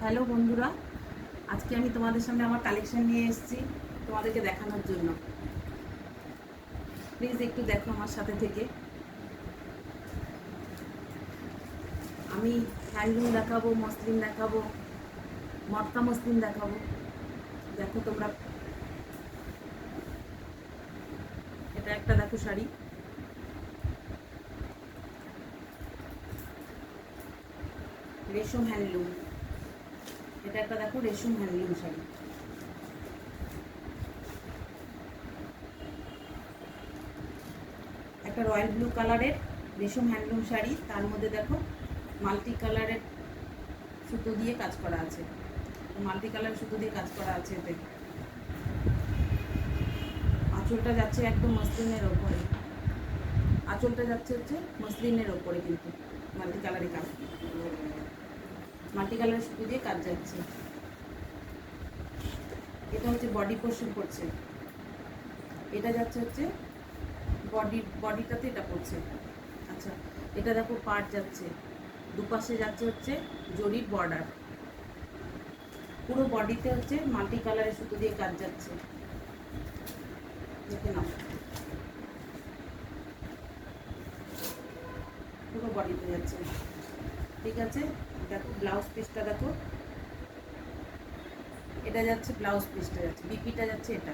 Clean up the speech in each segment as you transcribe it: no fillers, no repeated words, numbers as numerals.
Hello বন্ধুরা, আজকে আমি তোমাদের সামনে আমার কালেকশন নিয়ে এসেছি তোমাদেরকে দেখানোর জন্য। প্লিজ একটু দেখো আমার সাথে থেকে। আমি হ্যান্ডলুম দেখাবো, মসলিন দেখাবো, মটকা মসলিন দেখাবো। দেখো তোমরা, এটা একটা দেখো শাড়ি, রেশম হ্যান্ডলুম। এটা একটা দেখো রেশম হ্যান্ডলুম শাড়ি। একটা রয়্যাল ব্লু কালারের রেশম হ্যান্ডলুম শাড়ি, তার মধ্যে দেখো মাল্টি কালারের সুতো দিয়ে কাজ করা আছে। মাল্টি কালার সুতো দিয়ে কাজ করা আছে। এতে আঁচলটা যাচ্ছে একদম মসলিনের ওপরে। আঁচলটা যাচ্ছে হচ্ছে মসলিনের ওপরে, কিন্তু মাল্টি কালারের কাজ, মাল্টি কালারের সুতো দিয়ে কাজ যাচ্ছে। এটা হচ্ছে বডি পোর্শন পড়ছে, এটা যাচ্ছে হচ্ছে বডিটাতে এটা পড়ছে। আচ্ছা, এটা দেখো পাট যাচ্ছে, দুপাশে যাচ্ছে হচ্ছে জরির বর্ডার। পুরো বডিতে হচ্ছে মাল্টি কালারের সুতো দিয়ে কাজ যাচ্ছে। দেখে নাও, পুরো বডিতে যাচ্ছে। ঠিক আছে, দেখো ব্লাউজ পিসটা দেখো, এটা যাচ্ছে ব্লাউজ পিসটা যাচ্ছে, বিপিটা যাচ্ছে, এটা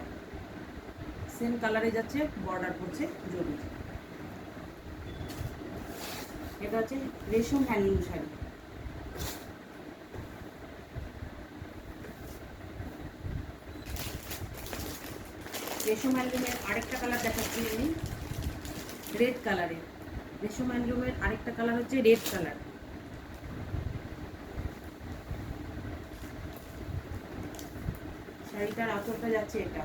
সেম কালারে যাচ্ছে, বর্ডার পড়ছে জরি। এটা হচ্ছে রেশম হ্যান্ডলুম শাড়ি। রেশম হ্যান্ডলুমের আরেকটা কালার দেখাচ্ছি আমি, রেড কালারের। রেশম হ্যান্ডলুমের আরেকটা কালার হচ্ছে রেড কালার। শাড়িটার আঁচলটা যাচ্ছে, এটা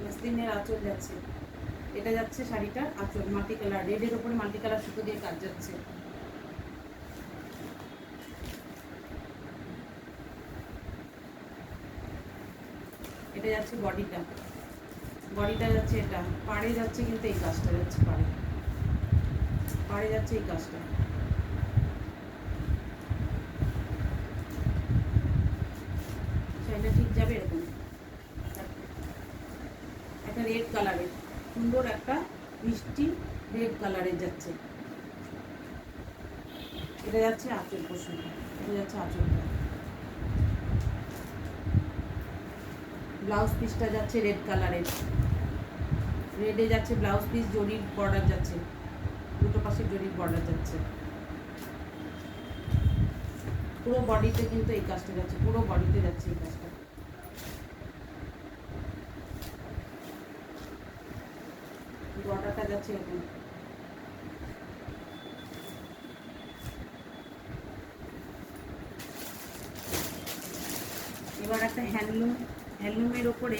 মসলিনের আঁচল যাচ্ছে। এটা যাচ্ছে শাড়িটার আঁচল, মাল্টি কালার, রেডের ওপরে মাল্টি কালার সুতো দিয়ে কাজ যাচ্ছে। এটা যাচ্ছে বডিটা, বডিটা যাচ্ছে, এটা পাড়ে যাচ্ছে, কিন্তু এই কাজটা যাচ্ছে পাড়ে, পাড়ে যাচ্ছে এই কাজটা। শাড়িটা ঠিক যাবে এরকম। একটা রেড কালারের, সুন্দর একটা মিষ্টি রেড কালারের যাচ্ছে। এটা যাচ্ছে আঁচল পোর্শনটা, এটা যাচ্ছে আঁচলটা। ব্লাউজ পিসটা যাচ্ছে রেড কালারের, রেডে যাচ্ছে ব্লাউজ পিস, জরির বর্ডার যাচ্ছে, দুটো পাশে জরির বর্ডার যাচ্ছে। পুরো বডিতে কিন্তু এই কাজটা যাচ্ছে, পুরো বডিতে যাচ্ছে এই কাজটা। বর্ডারটা যাচ্ছে এরকম। এবার একটা হ্যান্ডলুমের ওপরে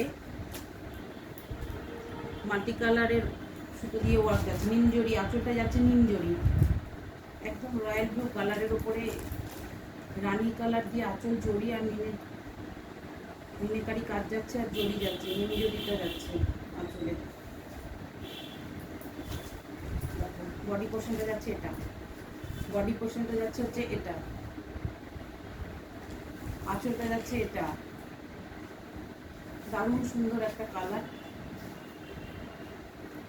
মাল্টি কালারের সুতো দিয়ে ওয়ার্ক যাচ্ছে, নিম জরি, আঁচলটা যাচ্ছে নিম জরি, একদম রয়্যাল ব্লু কালারের ওপরে রানী কালার দিয়ে আঁচল, জরি আর মিনেকারি কাজ যাচ্ছে, আর জরি যাচ্ছে, নিম জরিটা যাচ্ছে আঁচলে। বডি পোর্শনটা যাচ্ছে এটা, বডি পোর্শনটা যাচ্ছে হচ্ছে এটা, আঁচলটা যাচ্ছে এটা। দারুণ সুন্দর একটা কালার,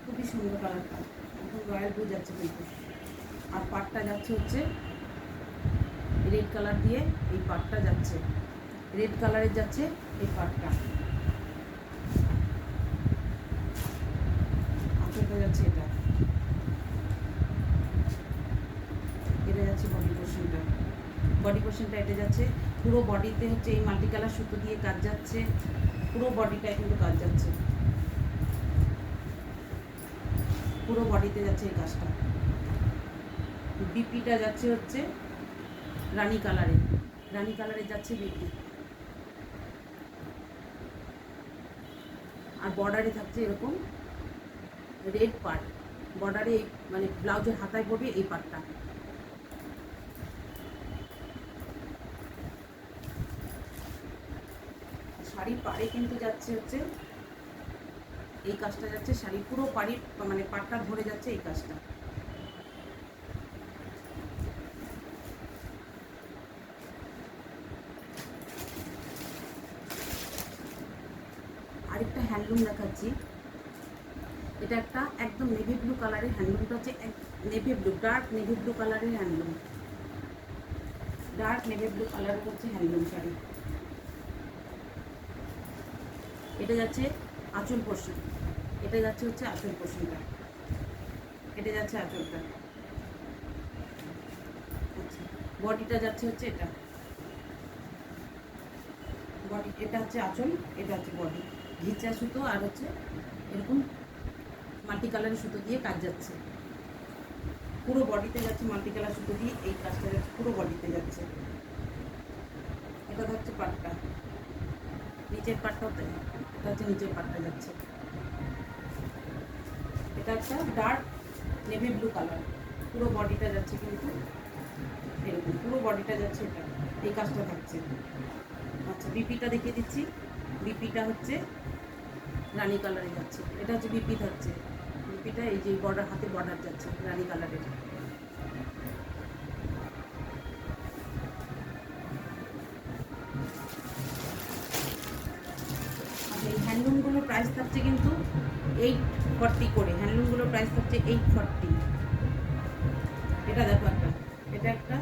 খুবই সুন্দর কালারটা, এখন রয়্যাল ব্লু যাচ্ছে কিন্তু। আর পাটটা যাচ্ছে হচ্ছে রেড কালার দিয়ে, এই পাটটা যাচ্ছে রেড কালারের যাচ্ছে এই পাটটা। আঁচলটা যাচ্ছে এটা, এটা যাচ্ছে বডি পোর্শনটা, বডি পোর্শনটা এটা যাচ্ছে। পুরো বডিতে হচ্ছে এই মাল্টি কালার সুতো দিয়ে কাজ যাচ্ছে, পুরো বডিটায় কিন্তু কাজ যাচ্ছে, পুরো বডিতে যাচ্ছে এই কাজটা। বিপিটা যাচ্ছে হচ্ছে রানী কালারে, রানী কালারে যাচ্ছে বিপি। আর বর্ডারে থাকছে এরকম রেড পার্ট, বর্ডারে মানে ব্লাউজের হাতায় পড়বে এই পার্টটা। শাড়ির পাড়ে কিন্তু যাচ্ছে হচ্ছে এই কাজটা যাচ্ছে, শাড়ি পুরো পাড়ি মানে পাটটা ধরে যাচ্ছে এই কাজটা। আরেকটা হ্যান্ডলুম দেখাচ্ছি। এটা একটা একদম নেভি ব্লু কালারের হ্যান্ডলুমটা হচ্ছে navy blue, dark navy blue কালারের হ্যান্ডলুম, ডার্ক নেভি ব্লু কালারের হচ্ছে হ্যান্ডলুম শাড়ি। এটা যাচ্ছে আঁচল পোর্শন, এটা যাচ্ছে হচ্ছে আঁচল পোর্শনটা, এটা যাচ্ছে আঁচলটা। আচ্ছা, বডিটা যাচ্ছে হচ্ছে এটা, বডি এটা হচ্ছে আঁচল, এটা হচ্ছে বডি। ঘিচা সুতো আর হচ্ছে এরকম মাল্টি কালারের সুতো দিয়ে কাজ যাচ্ছে, পুরো বডিতে যাচ্ছে মাল্টি কালার সুতো দিয়ে এই কাজটা যাচ্ছে, পুরো বডিতে যাচ্ছে। এটা হচ্ছে পাটটা, নিচের পাটটাও তাই, এটা হচ্ছে নিচের পাটটা যাচ্ছে। এটা একটা ডার্ক নেভি ব্লু কালার, পুরো বডিটা যাচ্ছে কিন্তু এরকম, পুরো বডিটা যাচ্ছে এটা, এই কাজটা থাকছে। আচ্ছা, বিপিটা দেখিয়ে দিচ্ছি। বিপিটা হচ্ছে রানী কালারে যাচ্ছে, এটা হচ্ছে বিপি থাকছে। বিপিটা এই যে বর্ডার, হাতে বর্ডার যাচ্ছে রানী কালারের। আচ্ছা, এই হ্যান্ডলুমগুলোর প্রাইস থাকছে কিন্তু 840 করে, হ্যান্ডলুমগুলোর প্রাইস থাকছে 840। এটা দেখো একটা, এটা একটা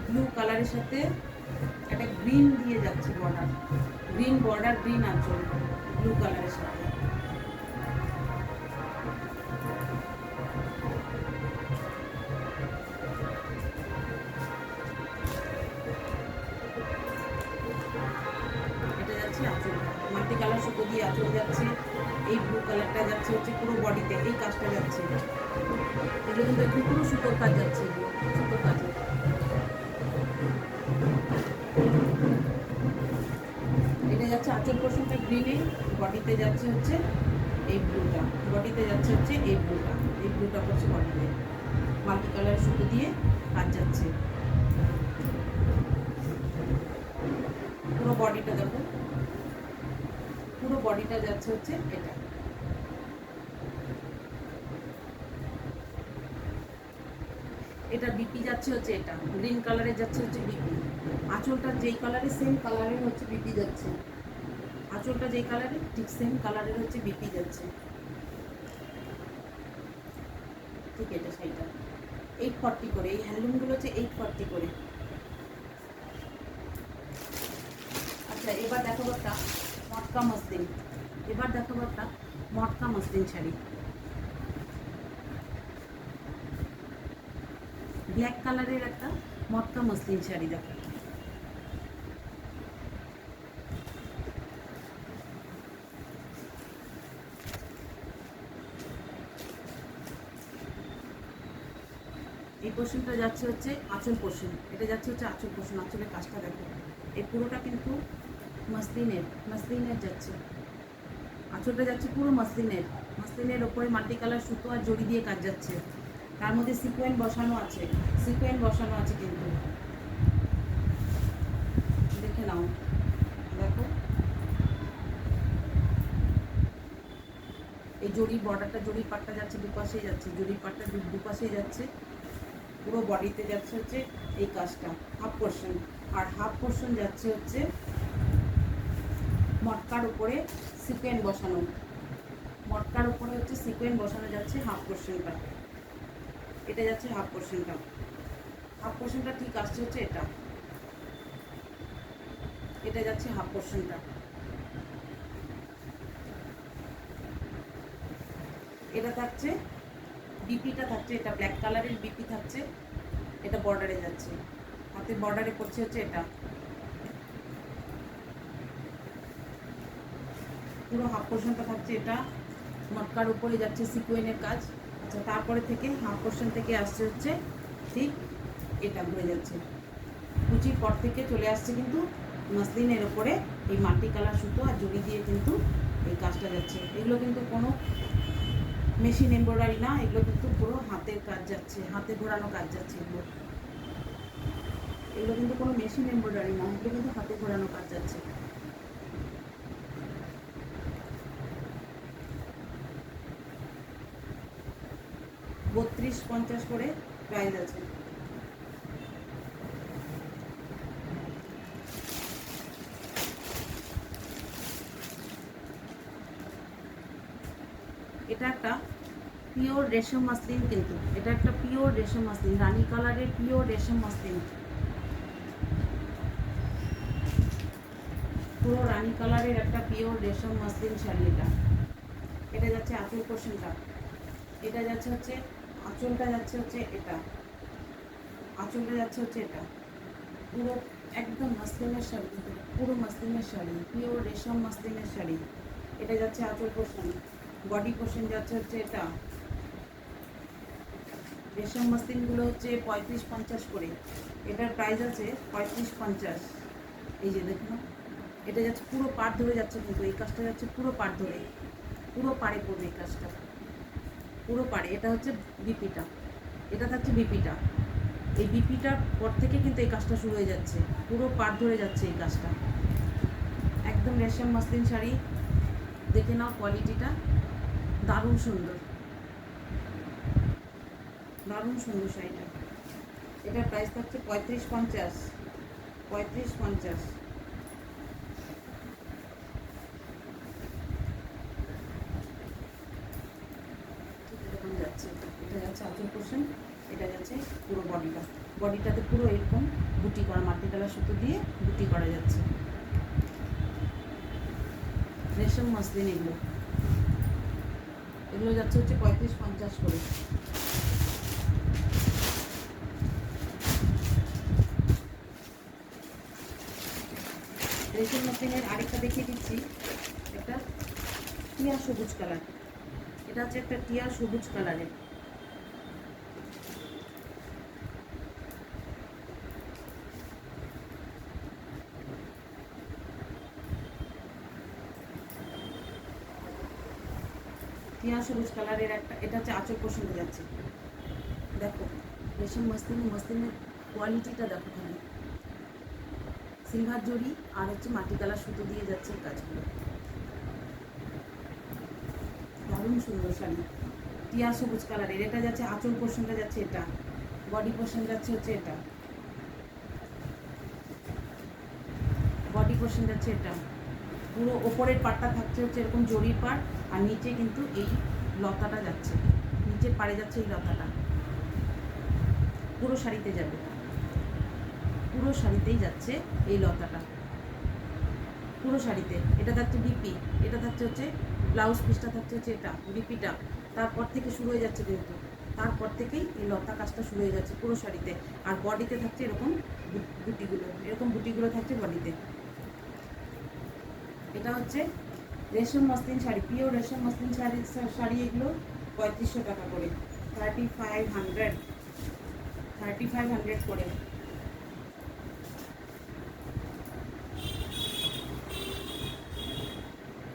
ব্লু কালারের সাথে একটা গ্রিন দিয়ে যাচ্ছে বর্ডার, গ্রিন বর্ডার, গ্রিন আঁচল, ব্লু কালারের সাথে। এটা যাচ্ছে আঁচল, মাল্টি কালার সুতো দিয়ে আঁচল যাচ্ছে। এই ব্লু কালারটা যাচ্ছে হচ্ছে পুরো বডিতে, এই কাজটা যাচ্ছে। এগুলো কিন্তু একটু পুরো সুতোর কাজ যাচ্ছে, এগুলো সুতোর কাজে। এটা যাচ্ছে আঁচল পোর্শনটা গ্রিনে, বডিতে যাচ্ছে হচ্ছে এই ব্লুটা, বডিতে যাচ্ছে হচ্ছে এই ব্লুটা, এই ব্লুটা করছে বডিতে, মাল্টি কালারের সুতো দিয়ে কাজ যাচ্ছে। পুরো বডিটা দেখো, পুরো বডিটা যাচ্ছে হচ্ছে এটা। এটা বিপি যাচ্ছে হচ্ছে এটা, গ্রিন কালারে যাচ্ছে হচ্ছে বিপি। আঁচলটা যেই কালারের সেম কালারের হচ্ছে বিপি যাচ্ছে, আঁচলটা যেই কালারের ঠিক সেম কালারের হচ্ছে বিপি যাচ্ছে। ঠিক, এটা শাড়িটা 840 করে, এই হ্যান্ডলুমগুলো হচ্ছে 840 করে। আচ্ছা, এবার দেখো একটা মটকা মসলিন, এবার দেখো একটা মটকা মসলিন শাড়ি, ব্ল্যাক কালারের একটা মটকা মসলিন শাড়ি দেখো। এই পোর্শনটা যাচ্ছে হচ্ছে আঁচল পোর্শন, এটা যাচ্ছে হচ্ছে আঁচল পোর্শন, আঁচলের কাজটা দেখো। এই পুরোটা কিন্তু মসলিনের, মসলিনের যাচ্ছে, আঁচলটা যাচ্ছে পুরো মসলিনের, মসলিনের ওপরে মাল্টি কালার সুতো আর জড়ি দিয়ে কাজ যাচ্ছে। তার মধ্যে সিকোয়েন্স বসানো আছে, সিকোয়েন্স বসানো আছে কিন্তু, দেখে নাও, দেখো এই জড়ি বর্ডারটা, জড়ি পাটটা যাচ্ছে দুপাশেই যাচ্ছে, জড়ি পাটটা দুপাশেই যাচ্ছে, পুরো বডিতে যাচ্ছে হচ্ছে এই কাজটা হাফ পোর্শন, আর হাফ পোর্শন যাচ্ছে হচ্ছে মটকার উপরে সিকোয়েন্স বসানো, মটকার উপরে হচ্ছে সিকোয়েন্স বসানো যাচ্ছে হাফ পোর্শনটা, এটা যাচ্ছে হাফ পোর্শনটা। হাফ পোর্শনটা ঠিক আসছে হচ্ছে এটা, এটা যাচ্ছে হাফ পোর্শনটা। এটা থাকছে বিপিটা থাকছে, এটা ব্ল্যাক কালারের বিপি থাকছে, এটা বর্ডারে যাচ্ছে, হাতে বর্ডারে পড়ছে হচ্ছে এটা, পুরো হাফ পোর্শনটা থাকছে এটা, মটকার উপরে যাচ্ছে সিকোয়েন্সের কাজ। আচ্ছা, তারপরে থেকে হাফ পোর্শন থেকে আসছে হচ্ছে ঠিক এটা ঘুরে যাচ্ছে, কুচির পর থেকে চলে আসছে কিন্তু মসলিনের ওপরে এই মাল্টি কালার সুতো আর জড়ি দিয়ে কিন্তু এই কাজটা যাচ্ছে। এগুলো কিন্তু কোনো মেশিন এমব্রয়ডারি না, এগুলো কিন্তু পুরো হাতের কাজ যাচ্ছে, হাতে ঘোরানো কাজ যাচ্ছে। এগুলো এগুলো কিন্তু কোনো মেশিন এমব্রয়ডারি না, এগুলো কিন্তু হাতে ঘোরানো কাজ যাচ্ছে। 32-50 করে প্রাইস আছে। এটা একটা পিওর রেশম মাসলিন, কিন্তু এটা একটা পিওর রেশম মাসলিন, রানী কালারের পিওর রেশম মাসলিন, পুরো রানী কালারের একটা পিওর রেশম মাসলিন শাড়ি। এটা যাচ্ছে আঁচল পোর্শনটা, এটা যাচ্ছে হচ্ছে আঁচলটা যাচ্ছে হচ্ছে এটা, আঁচলটা যাচ্ছে হচ্ছে এটা, পুরো একদম মাসলিনের শাড়ি, কিন্তু পুরো মাসলিনের শাড়ি, পিওর রেশম মাসলিনের শাড়ি। এটা যাচ্ছে আঁচল পোর্শন, বডি পোর্শন যাচ্ছে হচ্ছে এটা। রেশম মাসলিনগুলো হচ্ছে 35-50 করে, এটার প্রাইস আছে 35-50। এই যে দেখুন, এটা যাচ্ছে পুরো পাড় ধরে যাচ্ছে, কিন্তু এই কাজটা যাচ্ছে পুরো পাড় ধরে, পুরো পাড়ে পড়বে এই কাজটা, পুরো পাড়ে। এটা হচ্ছে বিপিটা, এটা থাকছে বিপিটা, এই বিপিটার পর থেকে কিন্তু এই কাজটা শুরু হয়ে যাচ্ছে, পুরো পাড় ধরে যাচ্ছে এই কাজটা। একদম রেশম মাসলিন শাড়ি, দেখে নাও কোয়ালিটিটা, দারুণ সুন্দর, দারুণ সুন্দর শাড়িটা। এটার প্রাইস থাকছে 35-50, 35-50। যাচ্ছে এটা যাচ্ছে আঁচল পোর্শন, এটা যাচ্ছে পুরো বডিটা, বডিটাতে পুরো এরকম বুটি করা, মাল্টিকালার সুতো দিয়ে বুটি করা যাচ্ছে, রেশম মাসলিন। এগুলো এগুলো যাচ্ছে হচ্ছে 35-50 করে। রেশম মাসলিনের আরেকটা দেখিয়ে দিচ্ছি, একটা টিয়া সবুজ কালার, এটা হচ্ছে একটা টিয়া সবুজ কালারের, টিয়া সবুজ কালারের একটা, এটা হচ্ছে আঁচল পোর্শনে যাচ্ছে। দেখো রেশম মাসলিনের কোয়ালিটিটা দেখো, খালি সিলভার জরি আর হচ্ছে মাটি কালার সুতো দিয়ে যাচ্ছে এই কাজগুলো, দারুণ সুন্দর শাড়ি, টিয়া সবুজ কালারের। এটা যাচ্ছে আঁচল পোর্শনটা যাচ্ছে এটা, বডি পোর্শন যাচ্ছে হচ্ছে এটা, বডি পোর্শন যাচ্ছে এটা, পুরো ওপরের পাড়টা থাকছে হচ্ছে এরকম জরির পাড়, আর নিচে কিন্তু এই লতাটা যাচ্ছে, নিচের পাড়ে যাচ্ছে এই লতাটা, পুরো শাড়িতে যাবে, পুরো শাড়িতেই যাচ্ছে এই লতাটা, পুরো শাড়িতে। এটা থাকছে বিপি, এটা থাকছে হচ্ছে ব্লাউজ পিসটা থাকছে হচ্ছে এটা বিপিটা, তারপর থেকে শুরু হয়ে যাচ্ছে, কিন্তু তারপর থেকেই এই লতা কাজটা শুরু হয়ে যাচ্ছে পুরো শাড়িতে। আর বডিতে থাকছে এরকম বুটিগুলো, এরকম বুটিগুলো থাকছে বডিতে। এটা হচ্ছে রেশম মসলিন শাড়ি, পিওর রেশম মসলিন শাড়ি এগুলো 3500 টাকা করে, 3500 করে।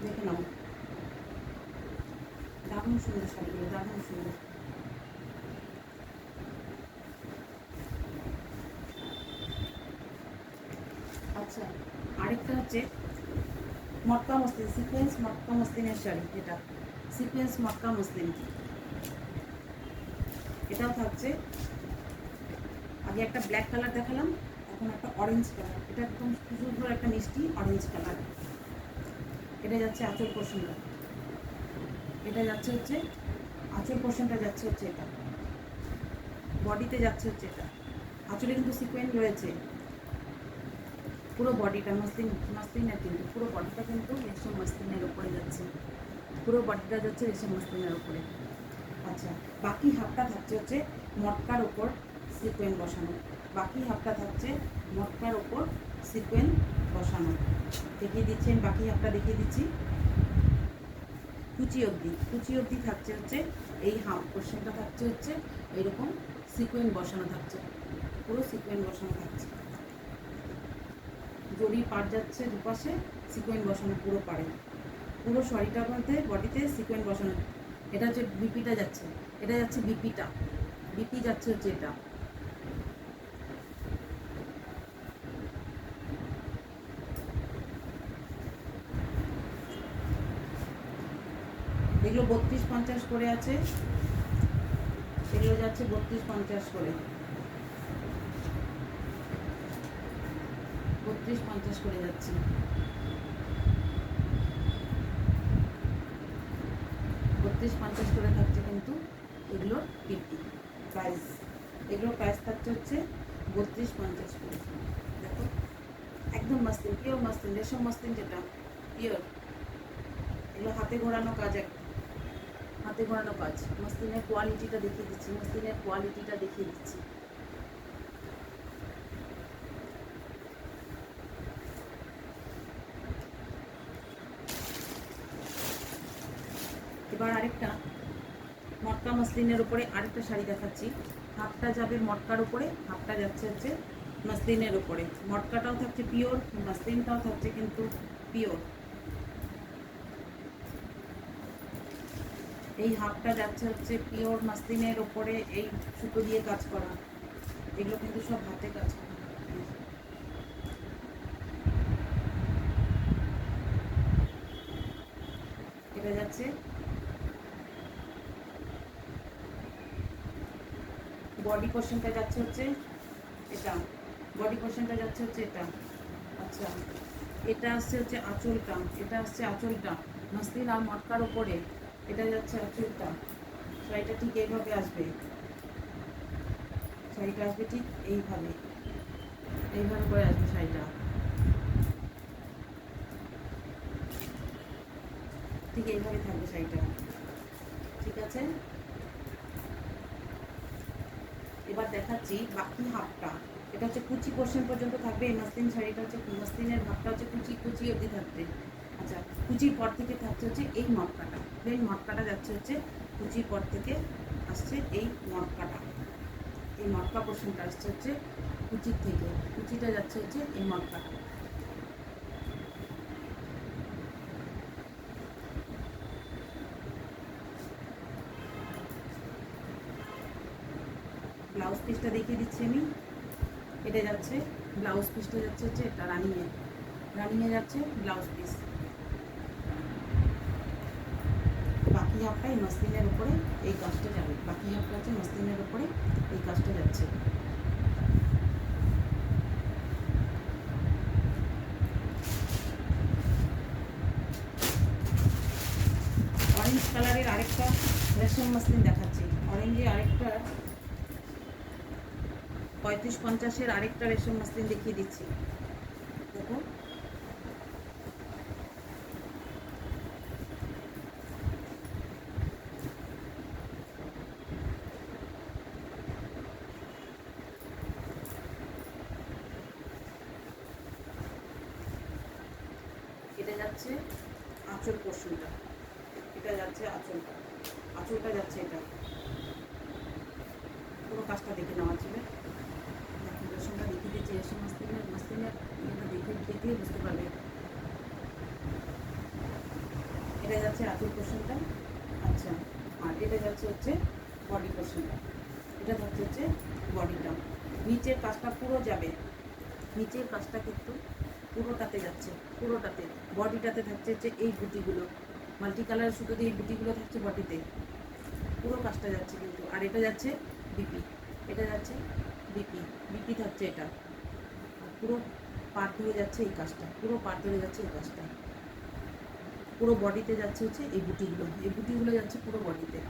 দেখে নাও, দারুণ সুন্দর শাড়িগুলো, দারুণ সুন্দর। আচ্ছা, আরেকটা হচ্ছে মটকা মসলিন, সিকোয়েন্স মটকা মসলিনের শাড়ি, এটা সিকোয়েন্স মটকা মসলিন, এটাও থাকছে। আগে একটা ব্ল্যাক কালার দেখালাম, এখন একটা অরেঞ্জ কালার, এটা একদম সুন্দর একটা মিষ্টি অরেঞ্জ কালার। এটা যাচ্ছে আঁচল পোর্শনটা, এটা যাচ্ছে হচ্ছে আঁচল পোর্শনটা যাচ্ছে হচ্ছে এটা, বডিতে যাচ্ছে হচ্ছে এটা, আঁচলে কিন্তু সিকোয়েন্স রয়েছে, পুরো বডিটা মাসলিনের, কিন্তু পুরো বডিটা কিন্তু রেশম মাসলিনের উপরে যাচ্ছে, পুরো বডিটা যাচ্ছে রেশম মাসলিনের উপরে। আচ্ছা, বাকি হাফটা থাকছে হচ্ছে মটকার ওপর সিকোয়েন্স বসানো, বাকি হাফটা থাকছে মটকার ওপর সিকোয়েন্স বসানো। দেখিয়ে দিচ্ছি, আমি বাকি হাফটা দেখিয়ে দিচ্ছি। কুচি অবধি থাকছে হচ্ছে এই হাফ পোর্শনটা থাকছে হচ্ছে এইরকম সিকোয়েন্স বসানো থাকছে, পুরো সিকোয়েন্স বসানো থাকছে, জড়ি পাড় যাচ্ছে দুপাশে, সিকোয়েন্স বসানো পুরো পাড়ে, পুরো শাড়িটার মধ্যে বডিতে সিকোয়েন্স বসানো। এটা হচ্ছে বিপিটা যাচ্ছে, এটা যাচ্ছে বিপিটা, বিপি যাচ্ছে হচ্ছে এটা। এগুলো 32-50 করে আছে, এগুলো যাচ্ছে 32-50 করে, 32-50 করে যাচ্ছে। 32-50 করে থাকছে কিন্তু এগুলোর পিপি প্রাইস। এগুলোর প্রাইস থাকছে হচ্ছে 32-50 করে। দেখো একদম মাস্তিন, পিওর মাস্তিন, রেশম মাস্তিন, যেটা পিওর। এগুলো হাতে ঘোরানো কাজ, একদম হাতে ঘোরানো কাজ। মাস্তিনের কোয়ালিটিটা দেখিয়ে দিচ্ছি, মাস্তিনের কোয়ালিটিটা দেখিয়ে দিচ্ছি। এবার আরেকটা মটকা মাসলিনের উপরে আরেকটা শাড়ি দেখাচ্ছি। হাফটা যাবে মটকার উপরে, হাফটা যাচ্ছে হচ্ছে মাসলিনের উপরে। মটকাটাও থাকছে পিওর, মাসলিনটাও থাকছে কিন্তু পিওর। এই হাফটা যাচ্ছে হচ্ছে পিওর মাসলিনের উপরে, এই সুতো দিয়ে কাজ করা। এগুলো কিন্তু সব হাতে কাজ করা। এটা যাচ্ছে বডি পোর্শনটা, যাচ্ছে হচ্ছে এটা, বডি পোর্শনটা যাচ্ছে হচ্ছে এটা। আচ্ছা, এটা আসছে হচ্ছে আঁচলটা, এটা আসছে আঁচলটা মাসলিন আর মটকার উপরে। এটা যাচ্ছে আঁচলটা। শাড়িটা ঠিক এইভাবে আসবে, শাড়িটা আসবে ঠিক এইভাবে, এইভাবে করে আসবে শাড়িটা, ঠিক এইভাবে থাকবে শাড়িটা। ঠিক আছে, এবার দেখাচ্ছি বাকি হাফটা। এটা হচ্ছে কুচি পোর্শন পর্যন্ত থাকবে এই মাসলিন শাড়িটা। হচ্ছে মাসলিনের হাফটা হচ্ছে কুচি কুচি অবধি থাকবে। আচ্ছা, কুচির পর থেকে থাকছে হচ্ছে এই মটকাটা, প্লেন মটকাটা যাচ্ছে হচ্ছে কুচির পর থেকে আসছে এই মটকাটা। এই মটকা পোর্শনটা আসছে হচ্ছে কুচির থেকে, কুচিটা যাচ্ছে হচ্ছে এই মটকাটা। ব্লাউজ পিসটা দেখিয়ে দিচ্ছি আমি। এটা যাচ্ছে ব্লাউজ পিসটা, যাচ্ছে হচ্ছে এটা রানিংয়ে, রানিংয়ে যাচ্ছে ব্লাউজ পিস। বাকি হাফটা এই মাসলিনের উপরে এই কাজটা যাবে, বাকি হাফটা হচ্ছে মাসলিনের উপরে এই কাজটা যাচ্ছে। অরেঞ্জ কালারের আরেকটা রেশম মাসলিন দেখাচ্ছি। অরেঞ্জে আরেকটা 35-50-এর আরেকটা রেশম মাসলিন দেখিয়ে দিচ্ছি। দেখো এটা যাচ্ছে আঁচল পোর্শনটা, এটা যাচ্ছে আঁচলটা, আঁচলটা যাচ্ছে এটা। পুরো কাজটা দেখে নেওয়া ছিল, দেখুন রেশমটা দেখিয়ে দিচ্ছি। রেশম মাসলিনের মাসলিনের এটা দেখেই বুঝতে পারবে। এটা যাচ্ছে আঁচল পোর্শনটা। আচ্ছা, আর এটা যাচ্ছে হচ্ছে বডি পোর্শনটা। এটা থাকছে হচ্ছে বডিটা। নিচের কাজটা পুরো যাবে, নিচের কাজটা কিন্তু পুরোটাতে যাচ্ছে, পুরোটাতে। বডিটাতে থাকছে হচ্ছে এই বুটিগুলো, মাল্টি কালার সুতো দিয়ে এই বুটিগুলো থাকছে বডিতে। পুরো কাজটা যাচ্ছে কিন্তু। আর এটা যাচ্ছে বিপি, এটা যাচ্ছে বিপি, বিপি থাকছে এটা। আর পুরো পার ধরে যাচ্ছে এই কাজটা, পুরো পার ধরে যাচ্ছে এই কাজটা। পুরো বডিতে যাচ্ছে হচ্ছে এই বুটিগুলো, এই বুটিগুলো যাচ্ছে পুরো বডিতে।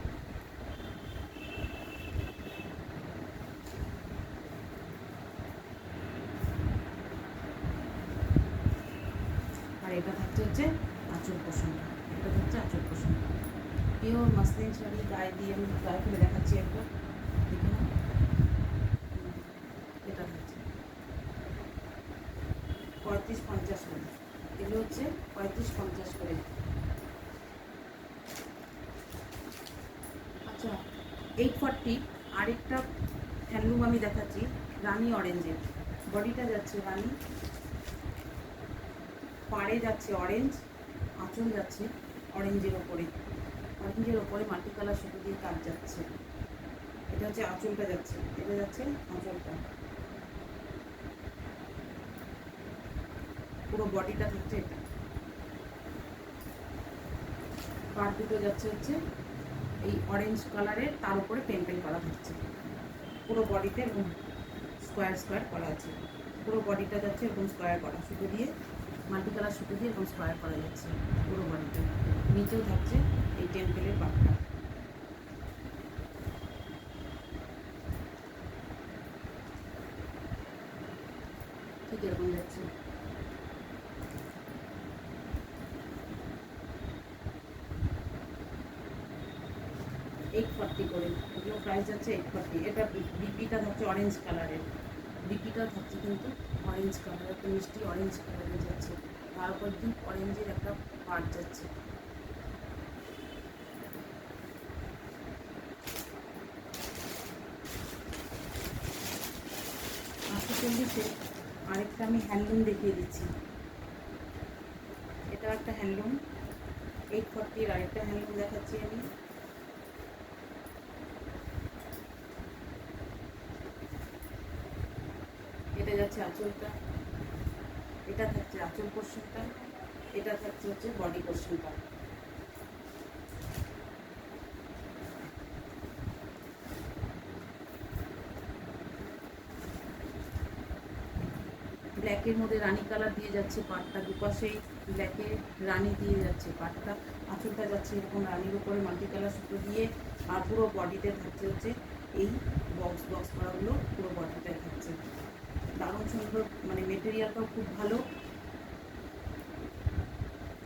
আর এটা থাকছে হচ্ছে আঁচল পোর্শনটা, এটা হচ্ছে আঁচল পোর্শনটা। পিওর মাসলিন শাড়ি, গায়ে দিয়ে আমি গায়ে ফেলে দেখাচ্ছি একবার, দেখে না। এটা থাকছে 35-50 করে, এগুলো হচ্ছে 35-50 করে। আচ্ছা, 840 আরেকটা হ্যান্ডলুম আমি দেখাচ্ছি, রানি অরেঞ্জের। বডিটা যাচ্ছে রানি, পাড়ে যাচ্ছে অরেঞ্জ, আঁচল যাচ্ছে অরেঞ্জের ওপরে, অরেঞ্জের ওপরে মাল্টি কালার সুতো দিয়ে কাজ যাচ্ছে। এটা হচ্ছে আঁচলটা যাচ্ছে, এটা যাচ্ছে আঁচলটা। পুরো বডিটা থাকছে এটা। পার দুটো যাচ্ছে হচ্ছে এই অরেঞ্জ কালারের, তার উপরে পেন্টিং করা থাকছে। পুরো বডিতে এরকম স্কোয়ার স্কোয়ার করা আছে, পুরো বডিটা যাচ্ছে এরকম স্কোয়ার করা সুতো দিয়ে, মাল্টি কালার সুতো দিয়ে এরকম স্কোয়ার করা যাচ্ছে পুরো বডিটা। নিচেও থাকছে এই টেম্পেলের পাটটা ঠিক এরকম যাচ্ছে। 840 করে, এগুলো প্রাইস যাচ্ছে 840। এটা বিপিটা থাকছে অরেঞ্জ কালারের, বিপিটা থাকছে কিন্তু অরেঞ্জ কালার, একটা মিষ্টি অরেঞ্জ কালারের যাচ্ছে, তার উপর ডিপ অরেঞ্জের একটা পার্ট যাচ্ছে। চল্লিশে আরেকটা আমি হ্যান্ডলুম দেখিয়ে দিচ্ছি। এটা একটা হ্যান্ডলুম 840, আরেকটা হ্যান্ডলুম দেখাচ্ছি আমি। এটা যাচ্ছে আঁচলটা, এটা থাকছে আঁচল পোর্শনটা, এটা থাকছে হচ্ছে বডি পোর্শনটা। ব্ল্যাকের মধ্যে রানি কালার দিয়ে যাচ্ছে পাটটা, দুপাশেই ব্ল্যাকে রানি দিয়ে যাচ্ছে পাটটা, আঁচলটা যাচ্ছে এরকম রানির উপরে মাল্টি কালার সুতো দিয়ে, আর পুরো বডিতে থাকছে হচ্ছে এই বক্স বক্স করাগুলো পুরো বডিটায় থাকছে। দারুণ সুন্দর, মানে মেটেরিয়ালটাও খুব ভালো,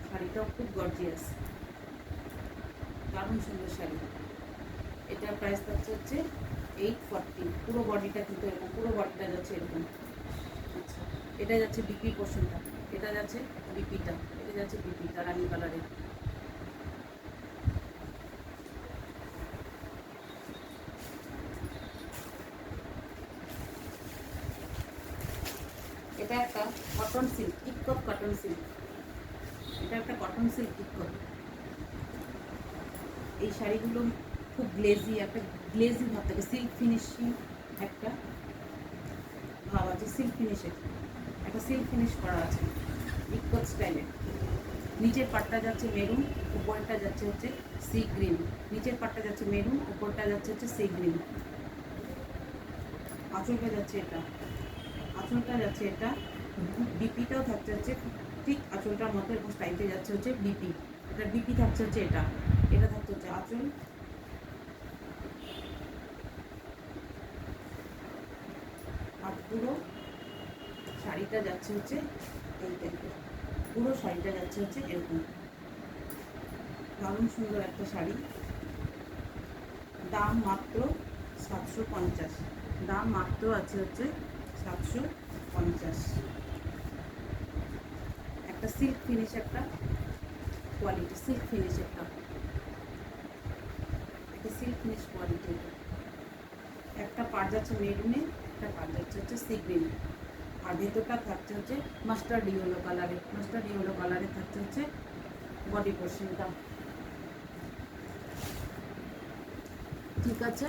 শাড়িটাও খুব গর্জিয়াস, দারুণ সুন্দর শাড়ি। এটার প্রাইস থাকছে হচ্ছে 840। পুরো বডিটা কিন্তু এরকম, পুরো বডিটা যাচ্ছে এরকম। আচ্ছা, এটা যাচ্ছে বিপি পোর্শনটা, এটা যাচ্ছে বিপিটা, এটা যাচ্ছে বিপিটা রানি কালারের। এটা একটা কটন সিল্ক, ইকপ কটন সিল্ক, এটা একটা কটন সিল্ক ইকপ। এই শাড়িগুলো খুব গ্লেজি, একটা গ্লেজি ভাব থাকে, সিল্ক ফিনিশিং একটা ভাব আছে, সিল্ক ফিনিশের একটা সিল্ক ফিনিশ করা আছে ইকপ স্টাইলের। নিচের পাটটা যাচ্ছে মেরুন, উপরটা যাচ্ছে হচ্ছে সি গ্রিন, নিচের পাটটা যাচ্ছে মেরুন, উপরটা যাচ্ছে হচ্ছে সি গ্রিন। আঁচলটা যাচ্ছে এটা, আঁচলটা যাচ্ছে এটা, বিপিটাও থাকছে হচ্ছে ঠিক আঁচলটার মতো, এবং স্টাইলটা যাচ্ছে হচ্ছে বিপি, এটা বিপি থাকছে হচ্ছে এটা, এটা থাকছে হচ্ছে আঁচল। আর পুরো শাড়িটা যাচ্ছে হচ্ছে এই টাইপের, পুরো শাড়িটা যাচ্ছে হচ্ছে এরকম। দারুণ সুন্দর একটা শাড়ি, দাম মাত্র 750, দাম মাত্র আছে হচ্ছে 750। একটা সিল্ক ফিনিশ, একটা কোয়ালিটি সিল্ক ফিনিশ, একটা সিল্ক ফিনিশ কোয়ালিটি। একটা পাড় যাচ্ছে মেরুনে, একটা পাড় যাচ্ছে হচ্ছে সি গ্রিন, আর ভেতরটা থাকছে হচ্ছে মাস্টার্ড ইয়েলো কালারে, মাস্টার্ড ইয়েলো কালারে থাকছে হচ্ছে বডি পোর্শনটা। ঠিক আছে,